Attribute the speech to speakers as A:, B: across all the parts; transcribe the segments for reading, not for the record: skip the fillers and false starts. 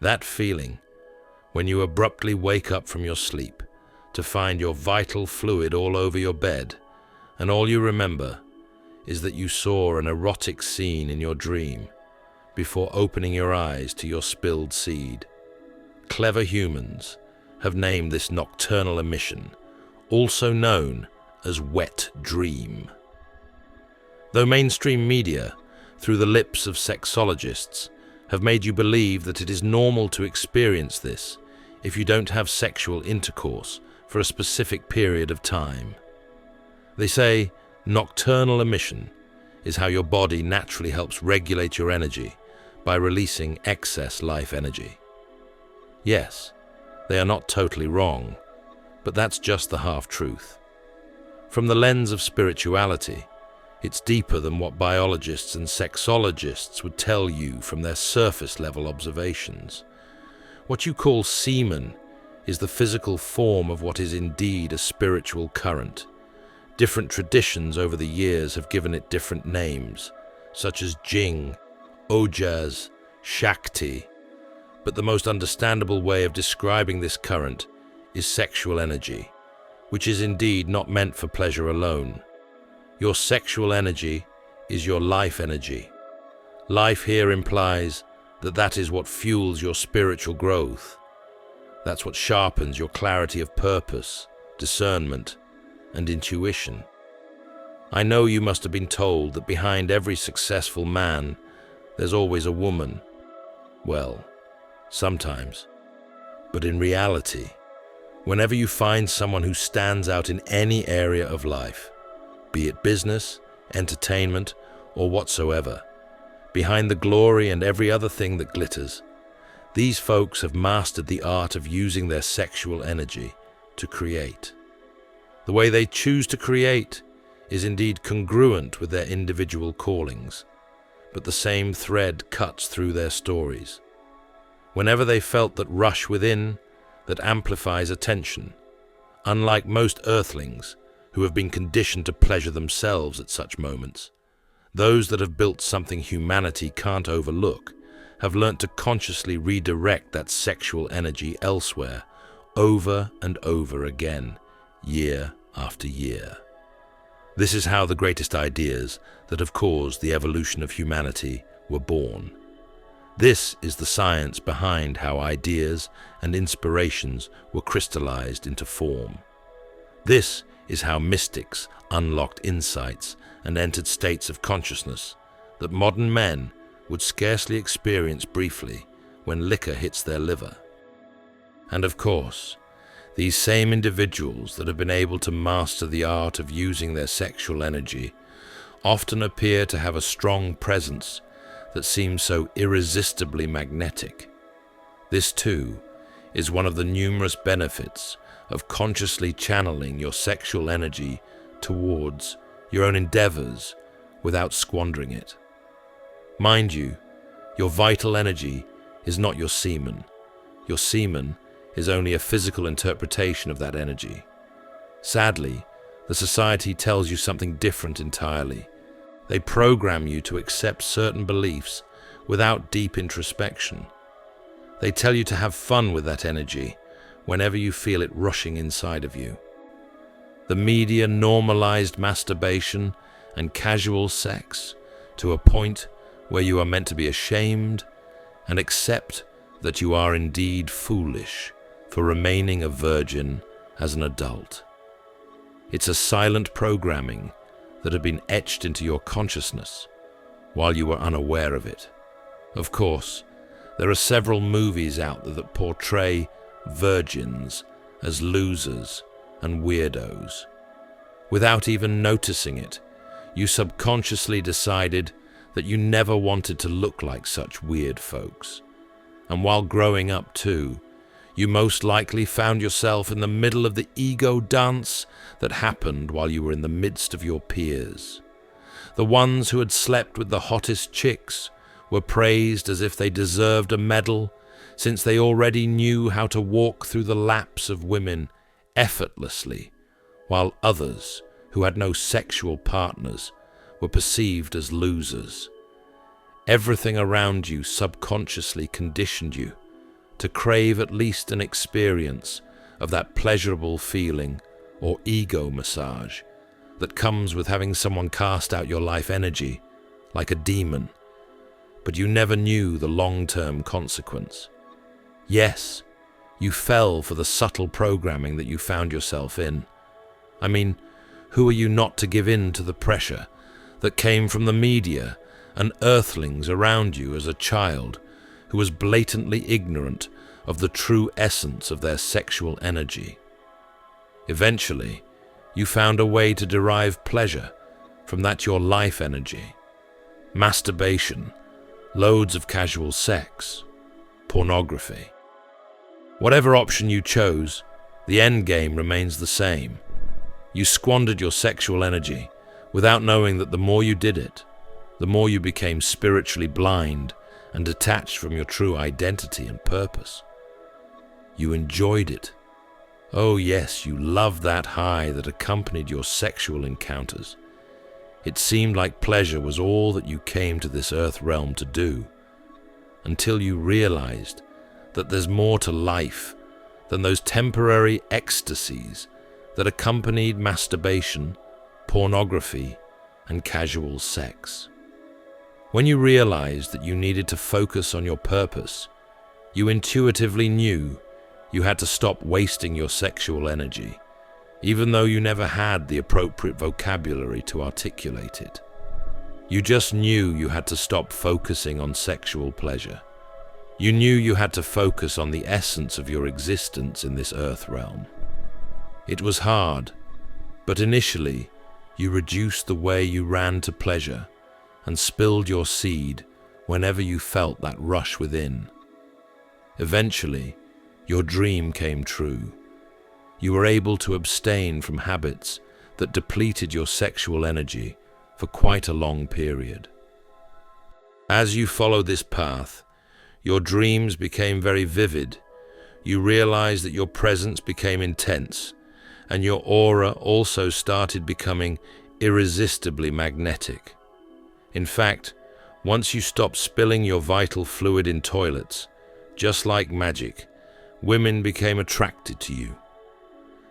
A: That feeling, when you abruptly wake up from your sleep to find your vital fluid all over your bed, and all you remember is that you saw an erotic scene in your dream before opening your eyes to your spilled seed. Clever humans have named this nocturnal emission, also known as wet dream. Though mainstream media, through the lips of sexologists, have made you believe that it is normal to experience this if you don't have sexual intercourse for a specific period of time. They say nocturnal emission is how your body naturally helps regulate your energy by releasing excess life energy. Yes, they are not totally wrong, but that's just the half-truth. From the lens of spirituality, it's deeper than what biologists and sexologists would tell you from their surface-level observations. What you call semen is the physical form of what is indeed a spiritual current. Different traditions over the years have given it different names, such as jing, ojas, shakti, but the most understandable way of describing this current is sexual energy, which is indeed not meant for pleasure alone. Your sexual energy is your life energy. Life here implies that that is what fuels your spiritual growth. That's what sharpens your clarity of purpose, discernment, and intuition. I know you must have been told that behind every successful man, there's always a woman. Well, sometimes. But in reality, whenever you find someone who stands out in any area of life, be it business, entertainment, or whatsoever, behind the glory and every other thing that glitters, these folks have mastered the art of using their sexual energy to create. The way they choose to create is indeed congruent with their individual callings, but the same thread cuts through their stories. Whenever they felt that rush within that amplifies attention, unlike most earthlings who have been conditioned to pleasure themselves at such moments, those that have built something humanity can't overlook have learnt to consciously redirect that sexual energy elsewhere, over and over again, year after year. This is how the greatest ideas that have caused the evolution of humanity were born. This is the science behind how ideas and inspirations were crystallized into form. This is how mystics unlocked insights and entered states of consciousness that modern men would scarcely experience briefly when liquor hits their liver. And of course, these same individuals that have been able to master the art of using their sexual energy often appear to have a strong presence that seems so irresistibly magnetic. This too is one of the numerous benefits of consciously channeling your sexual energy towards your own endeavors without squandering it. Mind you, your vital energy is not your semen. Your semen is only a physical interpretation of that energy. Sadly, the society tells you something different entirely. They program you to accept certain beliefs without deep introspection. They tell you to have fun with that energy whenever you feel it rushing inside of you. The media normalized masturbation and casual sex to a point where you are meant to be ashamed and accept that you are indeed foolish for remaining a virgin as an adult. It's a silent programming that had been etched into your consciousness while you were unaware of it. Of course, there are several movies out there that portray virgins as losers and weirdos. Without even noticing it, you subconsciously decided that you never wanted to look like such weird folks. And while growing up too, you most likely found yourself in the middle of the ego dance that happened while you were in the midst of your peers. The ones who had slept with the hottest chicks were praised as if they deserved a medal, since they already knew how to walk through the laps of women effortlessly, while others, who had no sexual partners, were perceived as losers. Everything around you subconsciously conditioned you to crave at least an experience of that pleasurable feeling or ego massage that comes with having someone cast out your life energy like a demon, but you never knew the long-term consequence. Yes, you fell for the subtle programming that you found yourself in. I mean, who are you not to give in to the pressure that came from the media and earthlings around you as a child who was blatantly ignorant of the true essence of their sexual energy? Eventually, you found a way to derive pleasure from that your life energy. Masturbation, loads of casual sex, pornography. Whatever option you chose, the end game remains the same. You squandered your sexual energy without knowing that the more you did it, the more you became spiritually blind and detached from your true identity and purpose. You enjoyed it. Oh yes, you loved that high that accompanied your sexual encounters. It seemed like pleasure was all that you came to this earth realm to do, until you realized that there's more to life than those temporary ecstasies that accompanied masturbation, pornography, and casual sex. When you realized that you needed to focus on your purpose, you intuitively knew you had to stop wasting your sexual energy, even though you never had the appropriate vocabulary to articulate it. You just knew you had to stop focusing on sexual pleasure. You knew you had to focus on the essence of your existence in this earth realm. It was hard, but initially you reduced the way you ran to pleasure and spilled your seed whenever you felt that rush within. Eventually, your dream came true. You were able to abstain from habits that depleted your sexual energy for quite a long period. As you followed this path, your dreams became very vivid. You realized that your presence became intense, and your aura also started becoming irresistibly magnetic. In fact, once you stopped spilling your vital fluid in toilets, just like magic, women became attracted to you.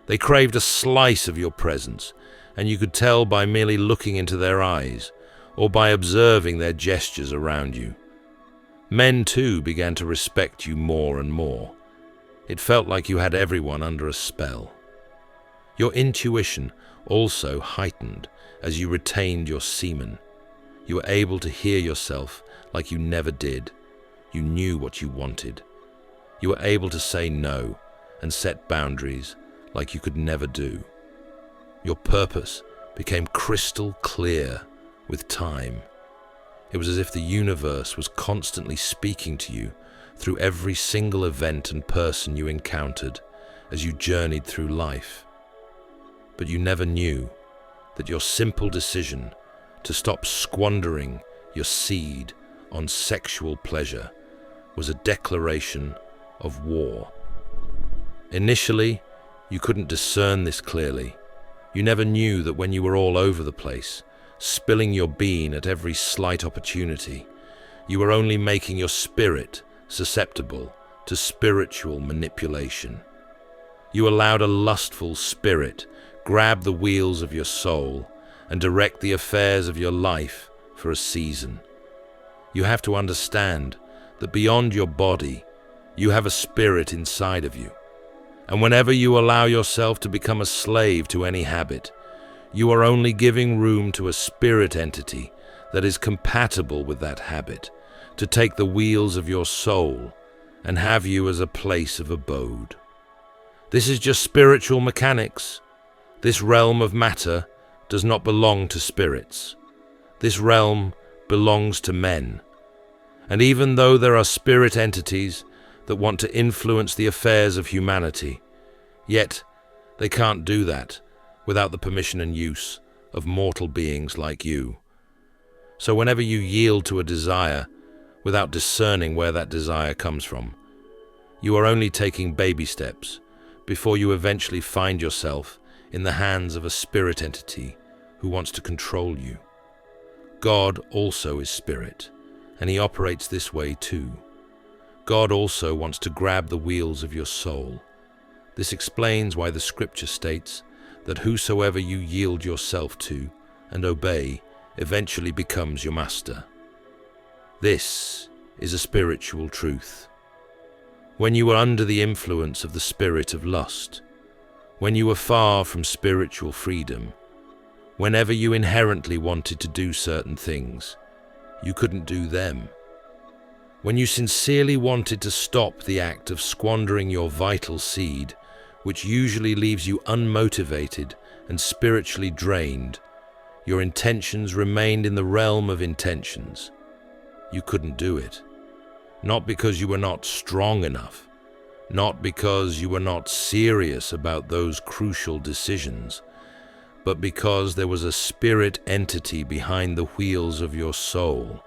A: They craved a slice of your presence, and you could tell by merely looking into their eyes or by observing their gestures around you. Men too began to respect you more and more. It felt like you had everyone under a spell. Your intuition also heightened as you retained your semen. You were able to hear yourself like you never did. You knew what you wanted. You were able to say no and set boundaries like you could never do. Your purpose became crystal clear with time. It was as if the universe was constantly speaking to you through every single event and person you encountered as you journeyed through life. But you never knew that your simple decision to stop squandering your seed on sexual pleasure was a declaration of war. Initially, you couldn't discern this clearly. You never knew that when you were all over the place, spilling your bean at every slight opportunity, you were only making your spirit susceptible to spiritual manipulation. You allowed a lustful spirit grab the wheels of your soul and direct the affairs of your life for a season. You have to understand that beyond your body, you have a spirit inside of you. And whenever you allow yourself to become a slave to any habit, you are only giving room to a spirit entity that is compatible with that habit to take the wheels of your soul and have you as a place of abode. This is just spiritual mechanics. This realm of matter does not belong to spirits. This realm belongs to men. And even though there are spirit entities that want to influence the affairs of humanity, yet they can't do that without the permission and use of mortal beings like you. So whenever you yield to a desire without discerning where that desire comes from, you are only taking baby steps before you eventually find yourself in the hands of a spirit entity who wants to control you. God also is spirit, and he operates this way too. God also wants to grab the wheels of your soul. This explains why the scripture states that whosoever you yield yourself to and obey eventually becomes your master. This is a spiritual truth. When you were under the influence of the spirit of lust, when you were far from spiritual freedom, whenever you inherently wanted to do certain things, you couldn't do them. When you sincerely wanted to stop the act of squandering your vital seed, which usually leaves you unmotivated and spiritually drained, your intentions remained in the realm of intentions. You couldn't do it. Not because you were not strong enough, not because you were not serious about those crucial decisions, but because there was a spirit entity behind the wheels of your soul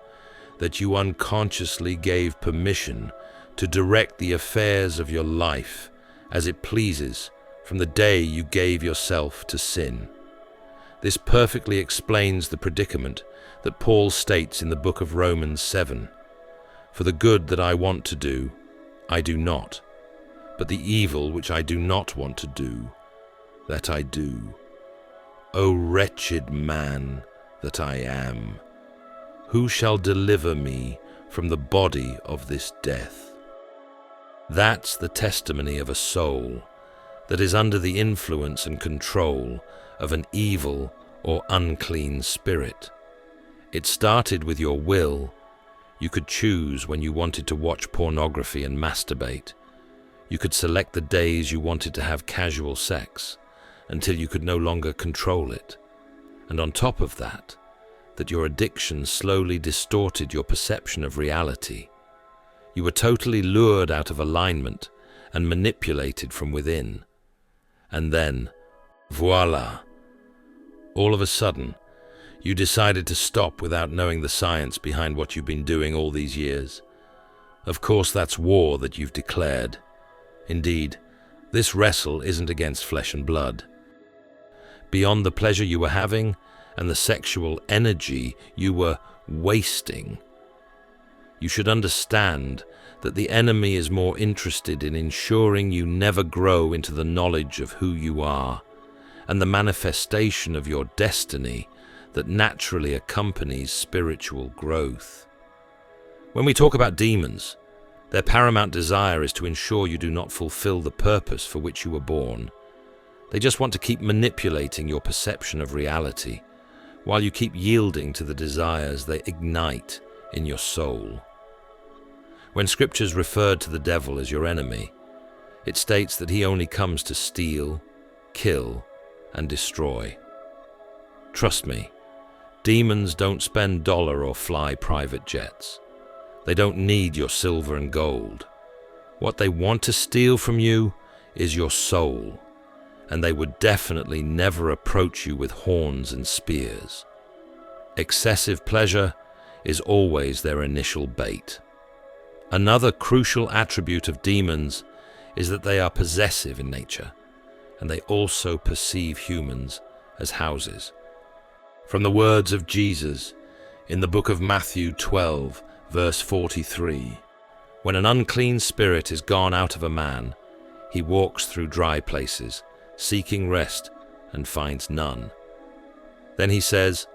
A: that you unconsciously gave permission to direct the affairs of your life as it pleases from the day you gave yourself to sin. This perfectly explains the predicament that Paul states in the book of Romans 7. For the good that I want to do, I do not, but the evil which I do not want to do, that I do. O wretched man that I am, who shall deliver me from the body of this death? That's the testimony of a soul that is under the influence and control of an evil or unclean spirit. It started with your will. You could choose when you wanted to watch pornography and masturbate. You could select the days you wanted to have casual sex until you could no longer control it. And on top of that your addiction slowly distorted your perception of reality. You were totally lured out of alignment and manipulated from within. And then, voila! All of a sudden, you decided to stop without knowing the science behind what you've been doing all these years. Of course, that's war that you've declared. Indeed, this wrestle isn't against flesh and blood. Beyond the pleasure you were having and the sexual energy you were wasting, you should understand that the enemy is more interested in ensuring you never grow into the knowledge of who you are and the manifestation of your destiny that naturally accompanies spiritual growth. When we talk about demons, their paramount desire is to ensure you do not fulfill the purpose for which you were born. They just want to keep manipulating your perception of reality, while you keep yielding to the desires they ignite in your soul. When scriptures referred to the devil as your enemy, it states that he only comes to steal, kill, and destroy. Trust me, demons don't spend dollar or fly private jets. They don't need your silver and gold. What they want to steal from you is your soul, and they would definitely never approach you with horns and spears. Excessive pleasure is always their initial bait. Another crucial attribute of demons is that they are possessive in nature, and they also perceive humans as houses. From the words of Jesus in the book of Matthew 12, verse 43, when an unclean spirit is gone out of a man, he walks through dry places, seeking rest, and finds none. Then he says,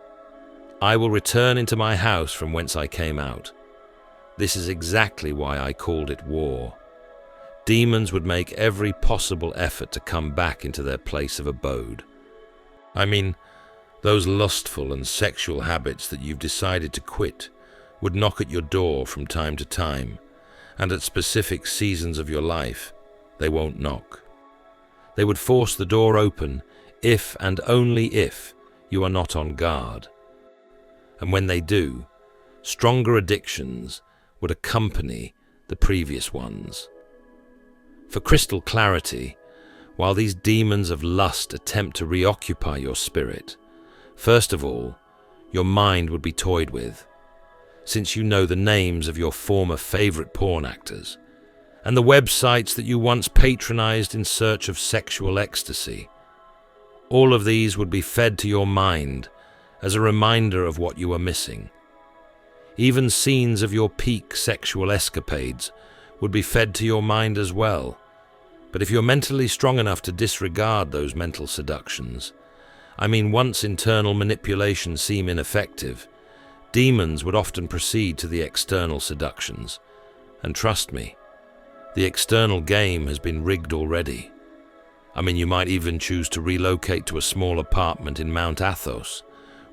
A: I will return into my house from whence I came out. This is exactly why I called it war. Demons would make every possible effort to come back into their place of abode. I mean, those lustful and sexual habits that you've decided to quit would knock at your door from time to time, and at specific seasons of your life, they won't knock. They would force the door open if and only if you are not on guard. And when they do, stronger addictions would accompany the previous ones. For crystal clarity, while these demons of lust attempt to reoccupy your spirit, first of all, your mind would be toyed with, since you know the names of your former favorite porn actors and the websites that you once patronized in search of sexual ecstasy. All of these would be fed to your mind as a reminder of what you were missing. Even scenes of your peak sexual escapades would be fed to your mind as well. But if you're mentally strong enough to disregard those mental seductions, once internal manipulations seem ineffective, demons would often proceed to the external seductions. And trust me, the external game has been rigged already. You might even choose to relocate to a small apartment in Mount Athos,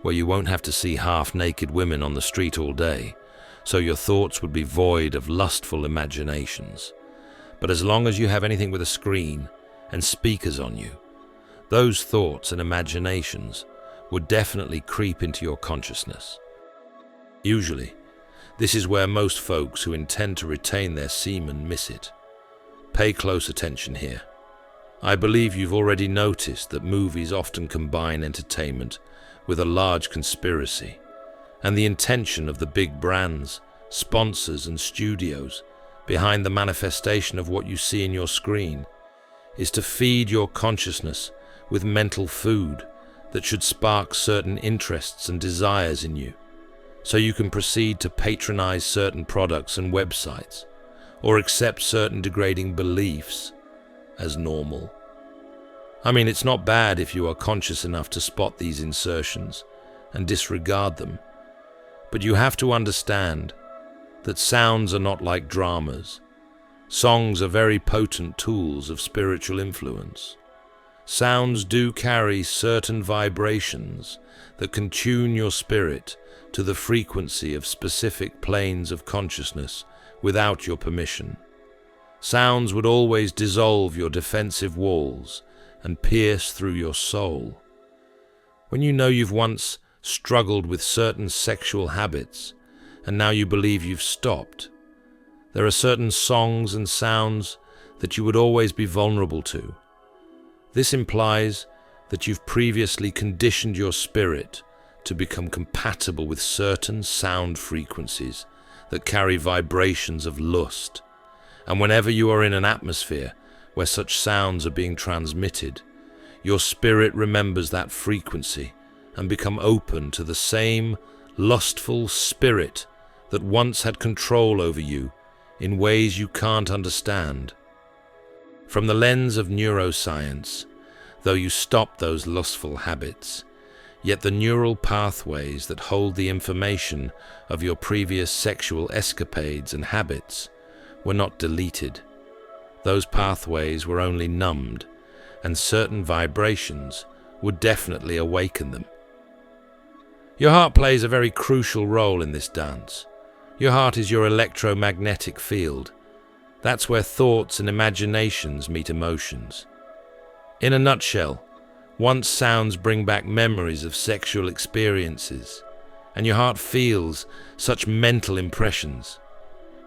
A: where you won't have to see half-naked women on the street all day, so your thoughts would be void of lustful imaginations. But as long as you have anything with a screen and speakers on you, those thoughts and imaginations would definitely creep into your consciousness. Usually, this is where most folks who intend to retain their semen miss it. Pay close attention here. I believe you've already noticed that movies often combine entertainment with a large conspiracy, and the intention of the big brands, sponsors, and studios behind the manifestation of what you see in your screen is to feed your consciousness with mental food that should spark certain interests and desires in you, so you can proceed to patronize certain products and websites, or accept certain degrading beliefs as normal. It's not bad if you are conscious enough to spot these insertions and disregard them, but you have to understand that sounds are not like dramas. Songs are very potent tools of spiritual influence. Sounds do carry certain vibrations that can tune your spirit to the frequency of specific planes of consciousness without your permission. Sounds would always dissolve your defensive walls and pierce through your soul. When you know you've once struggled with certain sexual habits and now you believe you've stopped, there are certain songs and sounds that you would always be vulnerable to. This implies that you've previously conditioned your spirit to become compatible with certain sound frequencies that carry vibrations of lust. And whenever you are in an atmosphere where such sounds are being transmitted, your spirit remembers that frequency and become open to the same lustful spirit that once had control over you in ways you can't understand. From the lens of neuroscience, though you stop those lustful habits, yet the neural pathways that hold the information of your previous sexual escapades and habits were not deleted. Those pathways were only numbed, and certain vibrations would definitely awaken them. Your heart plays a very crucial role in this dance. Your heart is your electromagnetic field. That's where thoughts and imaginations meet emotions. In a nutshell, once sounds bring back memories of sexual experiences, and your heart feels such mental impressions.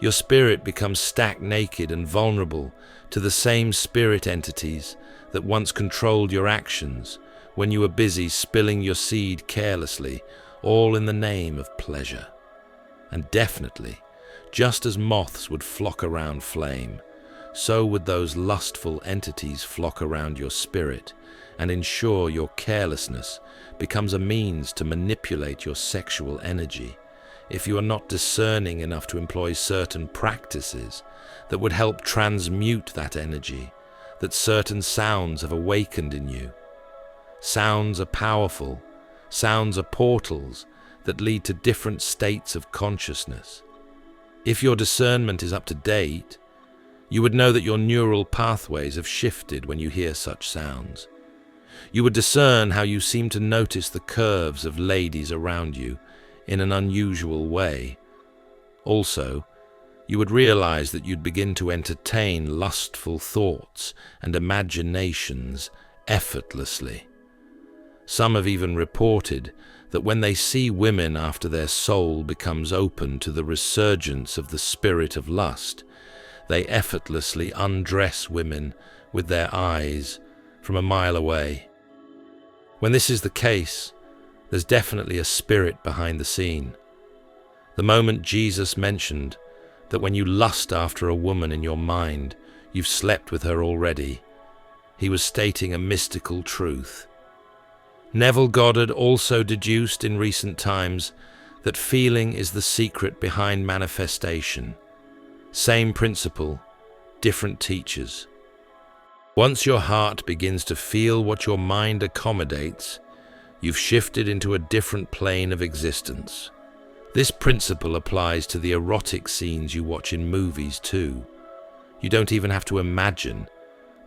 A: Your spirit becomes stark naked and vulnerable to the same spirit entities that once controlled your actions when you were busy spilling your seed carelessly, all in the name of pleasure. And definitely, just as moths would flock around flame, so would those lustful entities flock around your spirit and ensure your carelessness becomes a means to manipulate your sexual energy if you are not discerning enough to employ certain practices that would help transmute that energy that certain sounds have awakened in you. Sounds are powerful. Sounds are portals that lead to different states of consciousness. If your discernment is up to date, you would know that your neural pathways have shifted when you hear such sounds. You would discern how you seem to notice the curves of ladies around you in an unusual way. Also, you would realize that you'd begin to entertain lustful thoughts and imaginations effortlessly. Some have even reported that when they see women after their soul becomes open to the resurgence of the spirit of lust, they effortlessly undress women with their eyes from a mile away. When this is the case, there's definitely a spirit behind the scene. The moment Jesus mentioned that when you lust after a woman in your mind, you've slept with her already, he was stating a mystical truth. Neville Goddard also deduced in recent times that feeling is the secret behind manifestation. Same principle, different teachers. Once your heart begins to feel what your mind accommodates, you've shifted into a different plane of existence. This principle applies to the erotic scenes you watch in movies too. You don't even have to imagine.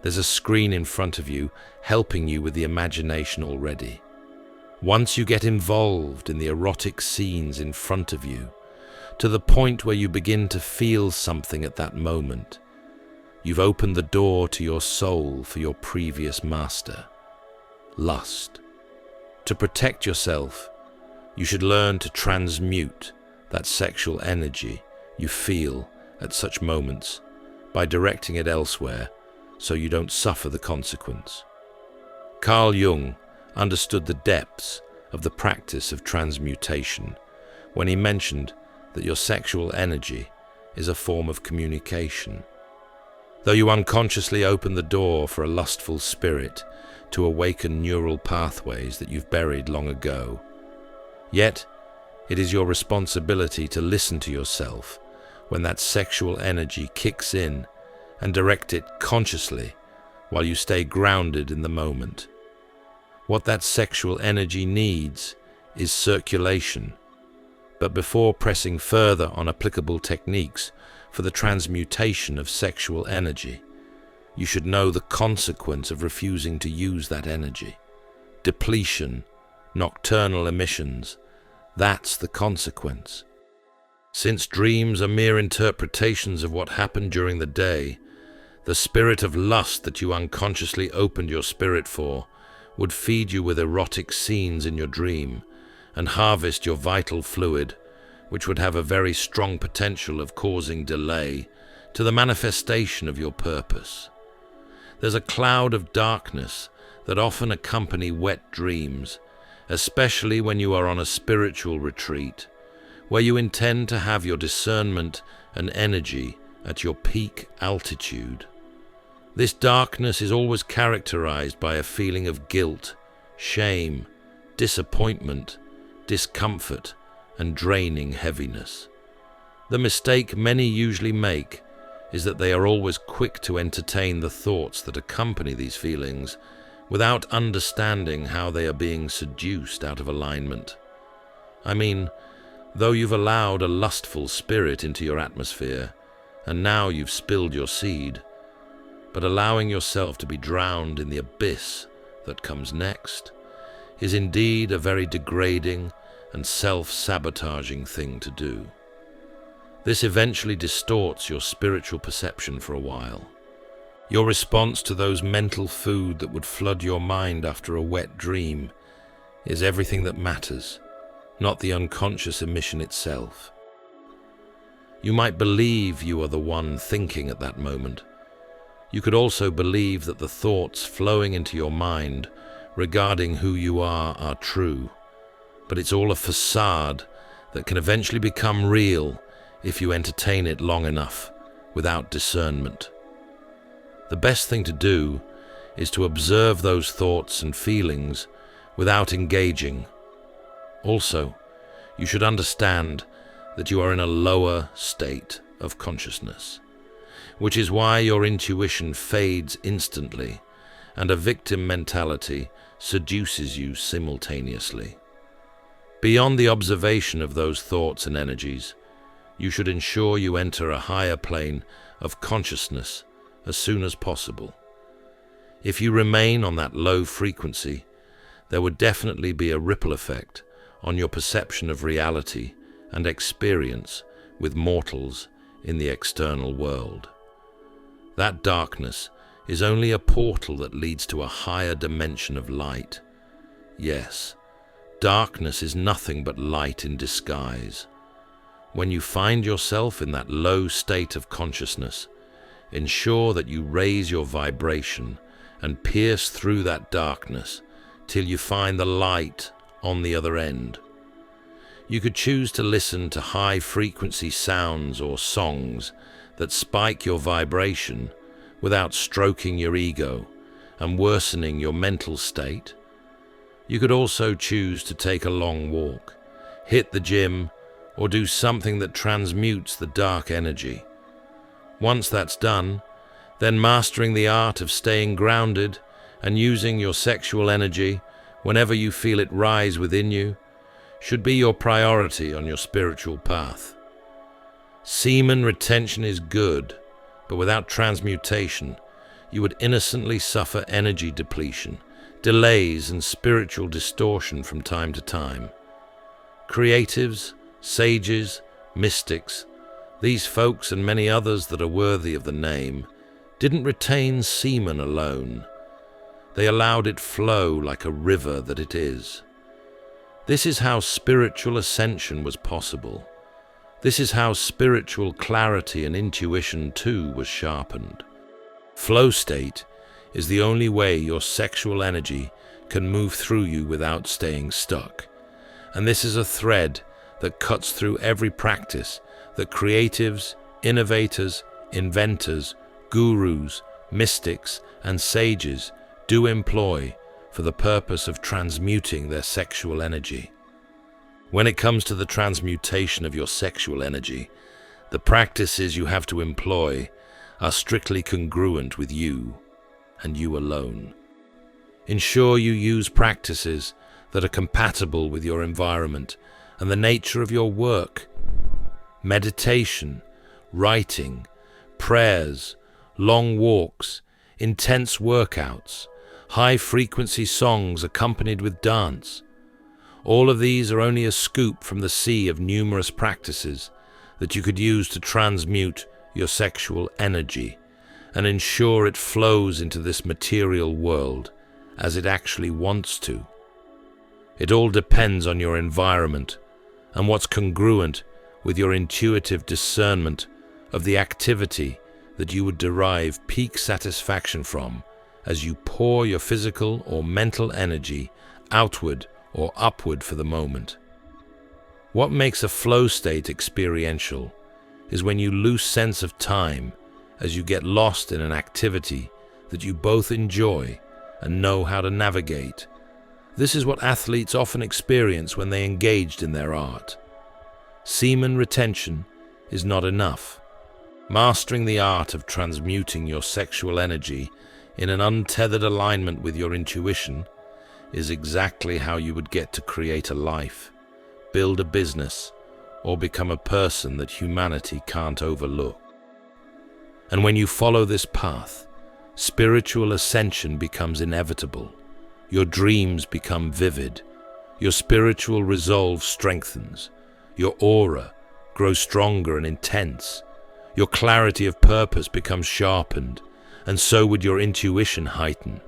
A: There's a screen in front of you helping you with the imagination already. Once you get involved in the erotic scenes in front of you, to the point where you begin to feel something at that moment, you've opened the door to your soul for your previous master, lust. To protect yourself, you should learn to transmute that sexual energy you feel at such moments by directing it elsewhere so you don't suffer the consequence. Carl Jung understood the depths of the practice of transmutation when he mentioned that your sexual energy is a form of communication. Though you unconsciously open the door for a lustful spirit to awaken neural pathways that you've buried long ago, yet it is your responsibility to listen to yourself when that sexual energy kicks in and direct it consciously while you stay grounded in the moment. What that sexual energy needs is circulation. But before pressing further on applicable techniques for the transmutation of sexual energy, you should know the consequence of refusing to use that energy. Depletion, nocturnal emissions, that's the consequence. Since dreams are mere interpretations of what happened during the day, the spirit of lust that you unconsciously opened your spirit for would feed you with erotic scenes in your dream and harvest your vital fluid, which would have a very strong potential of causing delay to the manifestation of your purpose. There's a cloud of darkness that often accompany wet dreams, especially when you are on a spiritual retreat, where you intend to have your discernment and energy at your peak altitude. This darkness is always characterized by a feeling of guilt, shame, disappointment, discomfort, and draining heaviness. The mistake many usually make is that they are always quick to entertain the thoughts that accompany these feelings without understanding how they are being seduced out of alignment. I mean, though you've allowed a lustful spirit into your atmosphere, and now you've spilled your seed, but allowing yourself to be drowned in the abyss that comes next is indeed a very degrading and self-sabotaging thing to do. This eventually distorts your spiritual perception for a while. Your response to those mental food that would flood your mind after a wet dream is everything that matters, not the unconscious emission itself. You might believe you are the one thinking at that moment. You could also believe that the thoughts flowing into your mind regarding who you are true, but it's all a facade that can eventually become real if you entertain it long enough without discernment. The best thing to do is to observe those thoughts and feelings without engaging. Also, you should understand that you are in a lower state of consciousness, which is why your intuition fades instantly and a victim mentality seduces you simultaneously. Beyond the observation of those thoughts and energies, you should ensure you enter a higher plane of consciousness as soon as possible. If you remain on that low frequency, there would definitely be a ripple effect on your perception of reality and experience with mortals in the external world. That darkness is only a portal that leads to a higher dimension of light. Yes, darkness is nothing but light in disguise. When you find yourself in that low state of consciousness, ensure that you raise your vibration and pierce through that darkness till you find the light on the other end. You could choose to listen to high-frequency sounds or songs that spike your vibration without stroking your ego and worsening your mental state. You could also choose to take a long walk, hit the gym, or do something that transmutes the dark energy. Once that's done, then mastering the art of staying grounded and using your sexual energy whenever you feel it rise within you should be your priority on your spiritual path. Semen retention is good, but without transmutation, you would innocently suffer energy depletion, delays, and spiritual distortion from time to time. Creatives, sages, mystics, these folks and many others that are worthy of the name, didn't retain semen alone. They allowed it flow like a river that it is. This is how spiritual ascension was possible. This is how spiritual clarity and intuition too was sharpened. Flow state is the only way your sexual energy can move through you without staying stuck. And this is a thread that cuts through every practice that creatives, innovators, inventors, gurus, mystics, and sages do employ for the purpose of transmuting their sexual energy. When it comes to the transmutation of your sexual energy, the practices you have to employ are strictly congruent with you and you alone. Ensure you use practices that are compatible with your environment and the nature of your work. Meditation, writing, prayers, long walks, intense workouts, high-frequency songs accompanied with dance. All of these are only a scoop from the sea of numerous practices that you could use to transmute your sexual energy and ensure it flows into this material world as it actually wants to. It all depends on your environment and what's congruent with your intuitive discernment of the activity that you would derive peak satisfaction from as you pour your physical or mental energy outward or upward for the moment. What makes a flow state experiential is when you lose sense of time as you get lost in an activity that you both enjoy and know how to navigate. This is what athletes often experience when they engaged in their art. Semen retention is not enough. Mastering the art of transmuting your sexual energy in an untethered alignment with your intuition is exactly how you would get to create a life, build a business, or become a person that humanity can't overlook. And when you follow this path, spiritual ascension becomes inevitable. Your dreams become vivid. Your spiritual resolve strengthens. Your aura grows stronger and intense. Your clarity of purpose becomes sharpened, and so would your intuition heighten.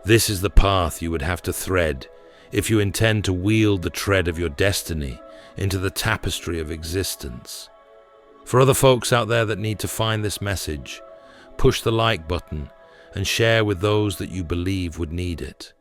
A: This is the path you would have to thread if you intend to wield the tread of your destiny into the tapestry of existence. For other folks out there that need to find this message, push the like button and share with those that you believe would need it.